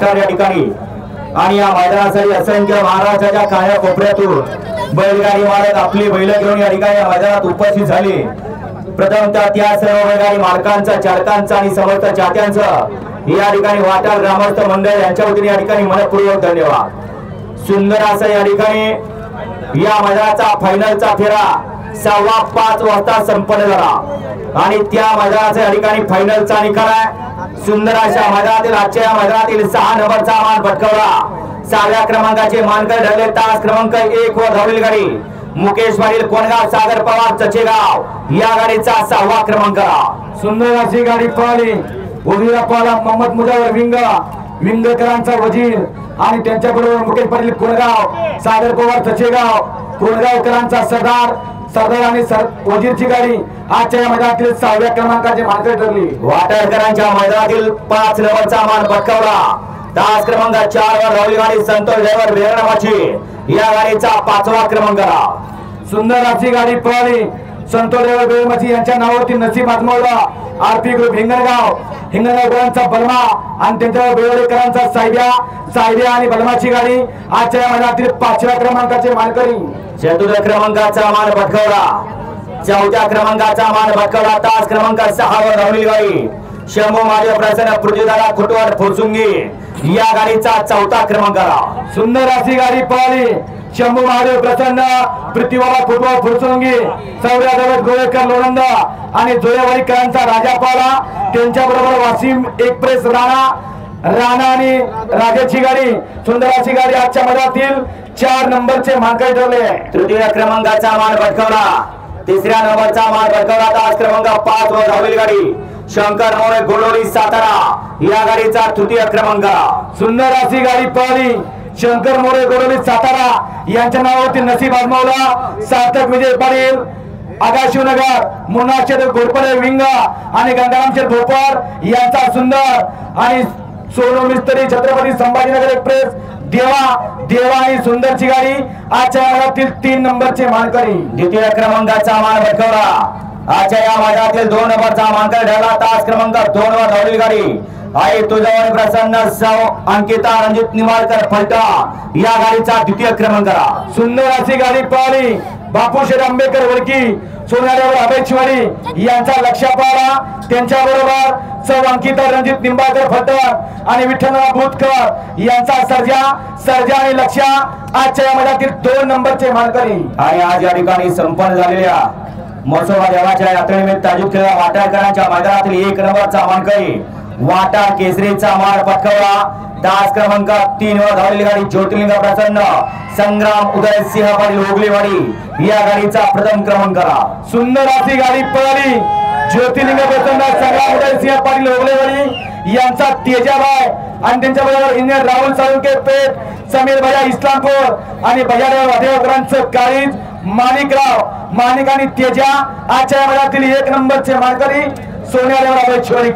Master या ठिकाणी आणि या मैदानासाठी असंख्य महाराष्ट्राच्या कान्या कोपऱ्यातून बैलगाडी मालक आपली बैल घेऊन या ठिकाणी या मैदानात उपस्थित झाले। प्रथमतः त्या सर्व बैलगाडी मालकांचा, चालकांचा आणि समस्त चाहत्यांचं या ठिकाणी वाटाळ ग्रामस्थ मंडळ यांच्या वतीने या ठिकाणी मनपूर्वक धन्यवाद। सुंदर असं या ठिकाणी या मैदानाचा फायनलचा फेरा 5:15 वाजता संपन्न झाला आणि त्या मैदानाचा या ठिकाणी फायनलचा निकाल आहे। सुंदर अशा मैदानातील आजच्या या मैदानातील 6 नंबरचा मान पटकावला। 6व्या क्रमांकाचे मानकरी ठरले तास क्रमांक 1 वर धावलेली गाडी मुकेश पाटील कोणगाव, सागर पवार चचेगाव या गाडीचा 6वा क्रमांक। सुंदर अशी गाडी पळाली। उजवीला पळाला मोहम्मद मुजावर विंगकरांचा वजीर आणि त्यांच्याबरोबर मुकेश पाटील कोणगाव, सागर पवार चचेगाव, कोणगावकरांचा सरदार आणि वजीरची गाडी आजच्या मैदानातील 6व्या क्रमांकाचे मानकरी ठरली। वाटाळकरांच्या मैदानातील 5 नंबरचा मान पटकावला। तास क्रमांक 4 वर धावली गाडी संतोष ड्रायव्हर बेरणाची या गाडीचा 5वा क्रमांक। सुंदर अशी गाडी पळाली। संतोष ड्रायव्हर बेरणाची यांच्या नावावरती नसीब आजमावला। आरपी ग्रुप हिंगणगावकरांचा बलमा आणि त्यांच्या बेवडेकरांचा सायब्या आणि बलमाची गाडी आजच्या मैदानातील 5व्या क्रमांकाचे मानकरी। चतुर्थ क्रमांकाचा मान पटकावला। 4थ्या क्रमांकाचा मान पटकावला। तास क्रमांक 6 वर धावली गाडी शंभू माझे प्रसन्न पृथ्वीदादा खुटवाड फुरसुंगी या गाडीचा 4था क्रमांक। सुंदर अशी गाडी पळाली। शंभू महादेव प्रसन्न पृथ्वीबाबा फुटबॉल फुरसुंगी, सौर्यादेव गोळेकर लोणंद आणि जोयावाडीकरांचा राजा पाला, त्यांच्या बरोबर वासिम एक्सप्रेस राणा आणि राजाची गाडी। सुंदर अशी गाडी आजच्या मैदानातील 4 नंबरचे मानकरी ठरले। तृतीय क्रमांकाचा मान पटकावला। 3ऱ्या नंबरचा मान पटकावला। तास क्रमांक 5 वर धावलेली गाडी शंकर मोरे गोलोरी सातारा या गाडीचा 3य क्रमांक। सुंदर अशी गाडी पळाली। शंकर मोरे गोलोरी सातारा यांच्या नावावरती नसीब आजमावला। सार्थक विजय पाटील आगाशिवनगर, मुन्नाशेत घोरपडे विंग आणि गंगारामशेठ भोपर यांचा सुंदर आणि सोनू मिस्त्री छत्रपती संभाजीनगर एक्सप्रेस देवा आणि सुंदरची गाडी आजच्या मैदानातील 3 नंबरचे मानकरी। द्वितीय क्रमांकाचा मान पटकावला। आजच्या या मैदानातील 2 नंबरचा मानकरी ठरला। तास क्रमांक 2 वर धावलेली गाडी आई तुझ्यावर प्रसन्न अंकिता रणजित निमाळकर फलटा या गाडीचा 2य क्रमांक। सुंदर अशी गाडी पळाली। बापूशेठ आंबेकर वडकी, सोनाऱ्यावर अभयचवाडी यांचा लक्ष पाळला, त्यांच्या बरोबर सौ अंकिता रणजित निंबाळकर फलटण आणि विठ्ठलराव भूतकर यांचा सर्जा आणि लक्ष आजच्या मैदानातील 2 नंबरचे मानकरी। आणि आज या ठिकाणी संपन्न झालेल्या मसोबा देवाच्या यात्रेनिमित्त आयोजित केलेल्या वाटाळकरांच्या मैदानातील 1 नंबरचा मानकरी वाटाळ केसरीचा मान पटकावला। तास क्रमांक 3 वर धावलेली गाडी ज्योतिर्लिंग प्रसन्न संग्राम उदय सिंह पाटील ओगलेवाडी या गाडीचा प्रथम क्रमांक। सुंदर अशी गाडी पळाली। ज्योतिर्लिंग प्रसन्न संग्राम उदय सिंह पाटील ओगलेवाडी यांचा तेजाबाई आणि त्यांच्या बरोबर इंजिनियर राहुल साळुंके पेठ, समीर भैया इस्लामपूर आणि भैया वादेवकरांचं काळीज माणिक आणि तेजा आजच्या मैदानातील 1 नंबरचे मानकरी सोन्यादेव अभयचवाडी।